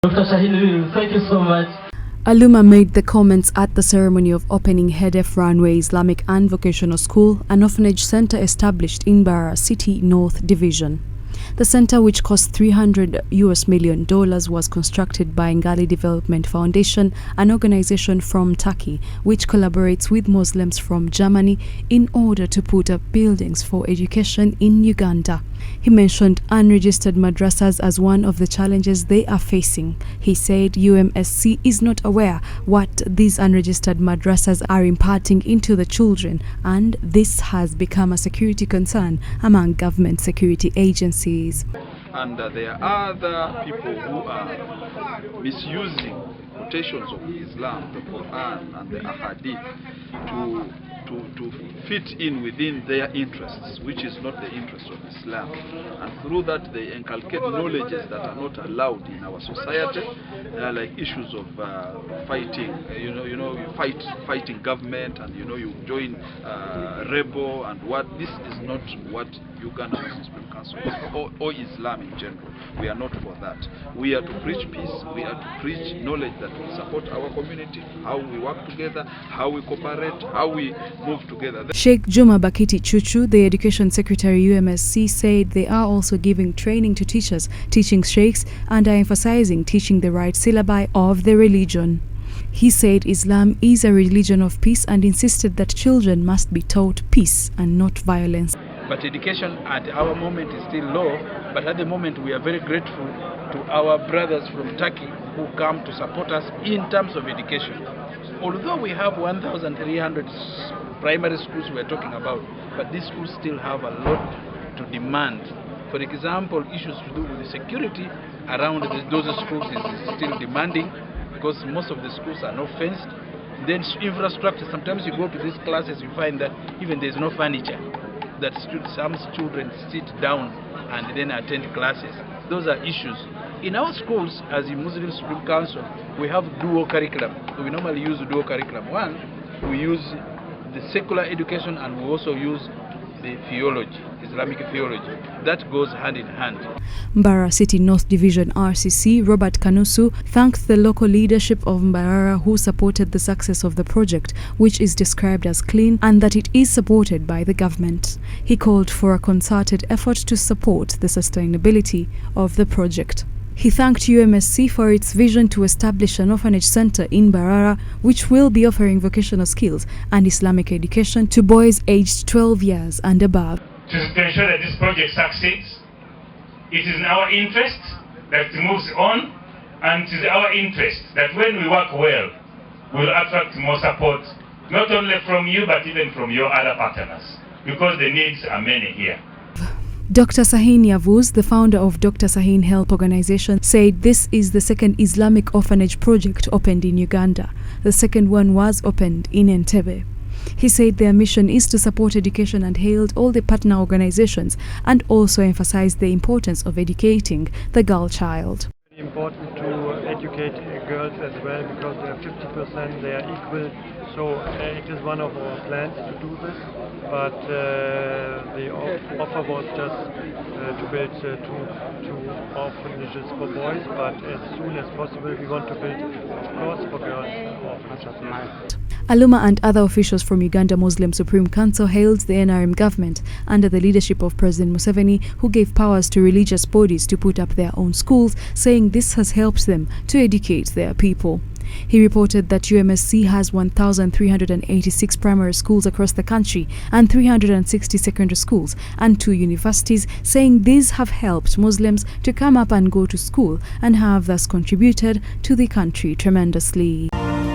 Dr. Shahil, thank you so much. Aluma made the comments at the ceremony of opening Hedef Runway Islamic and Vocational School, an orphanage center established in Mbarara City North Division. The center, which cost $300 million, was constructed by Ngali Development Foundation, an organization from Turkey which collaborates with Muslims from Germany in order to put up buildings for education in Uganda. He mentioned unregistered madrasas as one of the challenges they are facing. He said UMSC is not aware what these unregistered madrasas are imparting into the children, and this has become a security concern among government security agencies. And there are other people who are misusing quotations of Islam, the Quran and the Ahadith to fit in within their interests, which is not the interest of Islam. And through that they inculcate knowledges that are not allowed in our society, like issues of fighting, fighting government, and you join rebel, and what this is not what Uganda Muslim Supreme Council is, or Islam in general. We are not for that. We are to preach peace. We are to preach knowledge that will support our community, how we work together, how we cooperate, how we move together. Sheikh Juma Bakiti Chuchu, the Education Secretary UMSC, said they are also giving training to teachers, teaching sheikhs, and are emphasizing teaching the right syllabi of the religion. He said Islam is a religion of peace and insisted that children must be taught peace and not violence. But education at our moment is still low, but at the moment we are very grateful to our brothers from Turkey who come to support us in terms of education. Although we have 1,300 primary schools we are talking about, but these schools still have a lot to demand. For example, issues to do with the security around those schools is still demanding, because most of the schools are not fenced. Then infrastructure, sometimes you go to these classes, you find that even there is no furniture, that some children sit down and then attend classes. Those are issues. In our schools, as the Muslim Supreme Council, we have dual curriculum. So we normally use dual curriculum. One, we use the secular education, and we also use the theology, Islamic theology. That goes hand in hand. Mbarara City North Division RCC Robert Kanusu thanked the local leadership of Mbarara who supported the success of the project, which is described as clean, and that it is supported by the government. He called for a concerted effort to support the sustainability of the project. He thanked UMSC for its vision to establish an orphanage center in Mbarara, which will be offering vocational skills and Islamic education to boys aged 12 years and above. To ensure that this project succeeds, it is in our interest that it moves on, and it is our interest that when we work well, we'll attract more support, not only from you, but even from your other partners, because the needs are many here. Dr. Sahin Yavuz, the founder of Dr. Sahin Help Organization, said this is the second Islamic orphanage project opened in Uganda. The second one was opened in Entebbe. He said their mission is to support education and hailed all the partner organizations and also emphasized the importance of educating the girl child. It's important to educate girls as well, because they are 50%, they are equal. So it is one of our plans to do this, but the offer was just to build two orphanages for boys, but as soon as possible we want to build, of course, for girls orphanages. Aluma and other officials from Uganda Muslim Supreme Council hailed the NRM government under the leadership of President Museveni, who gave powers to religious bodies to put up their own schools, saying this has helped them to educate their people. He reported that UMSC has 1,386 primary schools across the country and 360 secondary schools and 2 universities, saying these have helped Muslims to come up and go to school and have thus contributed to the country tremendously.